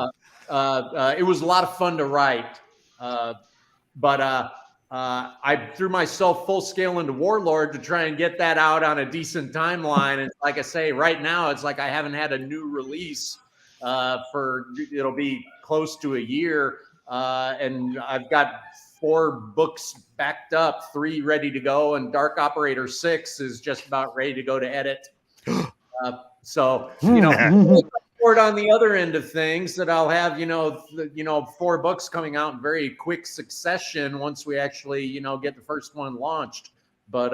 It was a lot of fun to write. But I threw myself full scale into Warlord to try and get that out on a decent timeline. And like I say, right now, it's like I haven't had a new release it'll be close to a year. And I've got 4 books backed up, 3 ready to go, and Dark Operator 6 is just about ready to go to edit. So, report on the other end of things that I'll have, 4 books coming out in very quick succession once we actually, get the first one launched. But,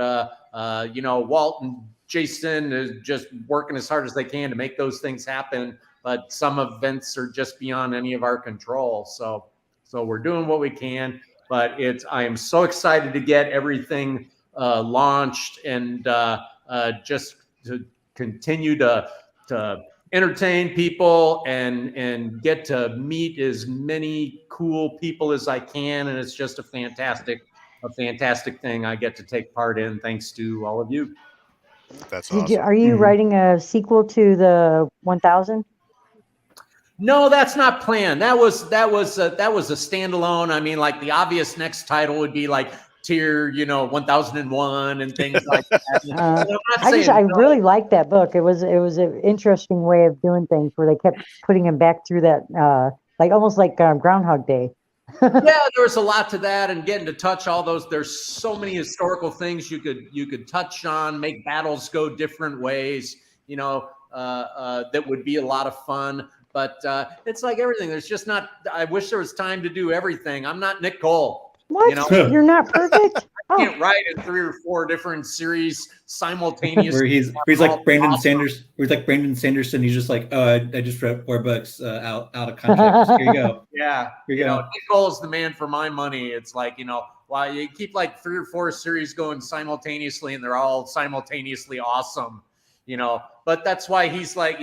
Walt and Jason is just working as hard as they can to make those things happen. But some events are just beyond any of our control. So we're doing what we can. But I am so excited to get everything launched and just to continue to entertain people and get to meet as many cool people as I can, and it's just a fantastic thing I get to take part in. Thanks to all of you. That's awesome. Are you writing a sequel to the 1000? No, that's not planned. That was a standalone. I mean, like the obvious next title would be like Tier, 1001 and things like that. I really liked that book. It was an interesting way of doing things where they kept putting him back through that, like almost like Groundhog Day. Yeah, there was a lot to that, and getting to touch all those. There's so many historical things you could touch on, make battles go different ways. That would be a lot of fun. But it's like everything. There's just not. I wish there was time to do everything. I'm not Nick Cole. What? You're not perfect. I can't write in 3 or 4 different series simultaneously. where he's like Brandon Sanders. Where he's like Brandon Sanderson. He's just like, oh, I just read 4 books out of contract. Here you go. Yeah, Here you go. Nick Cole is the man for my money. It's like why you keep like 3 or 4 series going simultaneously, and they're all simultaneously awesome. But that's why he's like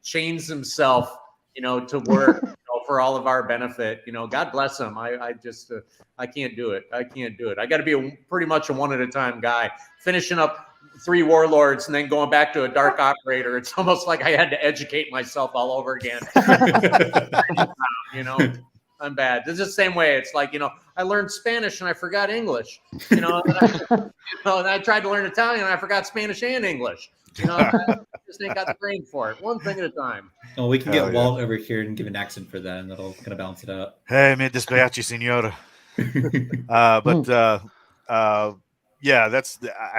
chains himself, to work for all of our benefit. God bless him. I just I can't do it. I got to be pretty much a one at a time guy. Finishing up 3 Warlords and then going back to a Dark Operator. It's almost like I had to educate myself all over again. I'm bad. It's the same way. It's like, I learned Spanish and I forgot English. And I tried to learn Italian and I forgot Spanish and English. I just ain't got the brain for it. One thing at a time. Oh, we can get Walt over here and give an accent for that, and that'll kind of balance it out. Hey, me dispiace, signora. I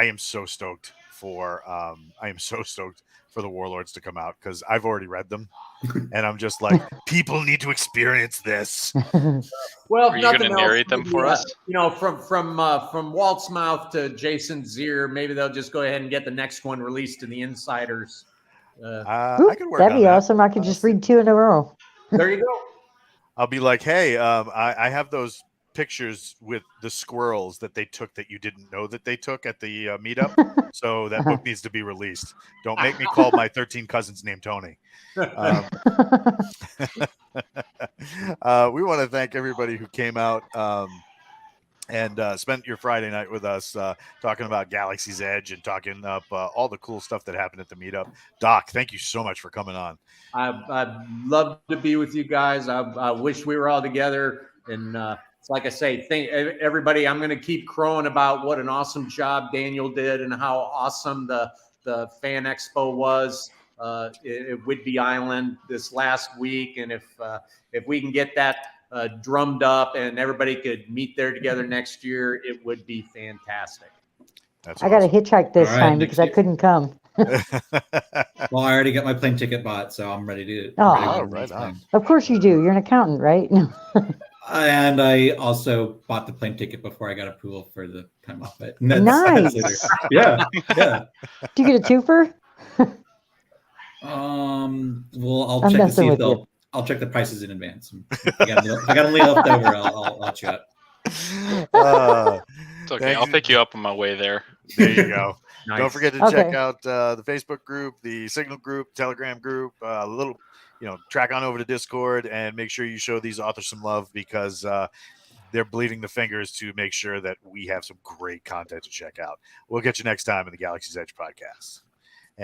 am so stoked for the Warlords to come out because I've already read them, and I'm just like, people need to experience this. Well, are you going to narrate them for us? From Walt's mouth to Jason's ear, maybe they'll just go ahead and get the next one released to the insiders. I could work. That'd be on awesome. I could just read 2 in a row. There you go. I'll be like, hey, I have those pictures with the squirrels that they took that you didn't know that they took at the meetup. So that book needs to be released. Don't make me call my 13 cousins named Tony. We want to thank everybody who came out and spent your Friday night with us talking about Galaxy's Edge and talking up all the cool stuff that happened at the meetup. Doc, thank you so much for coming on. I'd love to be with you guys. I wish we were all together. And it's like I say, thank everybody. I'm going to keep crowing about what an awesome job Daniel did and how awesome the fan expo was at Whidbey Island this last week. And if we can get that drummed up and everybody could meet there together next year, it would be fantastic. I got to hitchhike this time because I couldn't come. Well, I already got my plane ticket bought, so I'm ready to. Right on. Of course you do. You're an accountant, right? And I also bought the plane ticket before I got approval for the time off. But nice. Yeah. Do you get a twofer? Well, I'll check to see if I'll check the prices in advance. If I got a left over, I'll let you up. It's okay. I'll pick you up on my way there. There you go. Nice. Don't forget to check out the Facebook group, the Signal group, Telegram group, track on over to Discord and make sure you show these authors some love because they're bleeding the fingers to make sure that we have some great content to check out. We'll get you next time in the Galaxy's Edge podcast.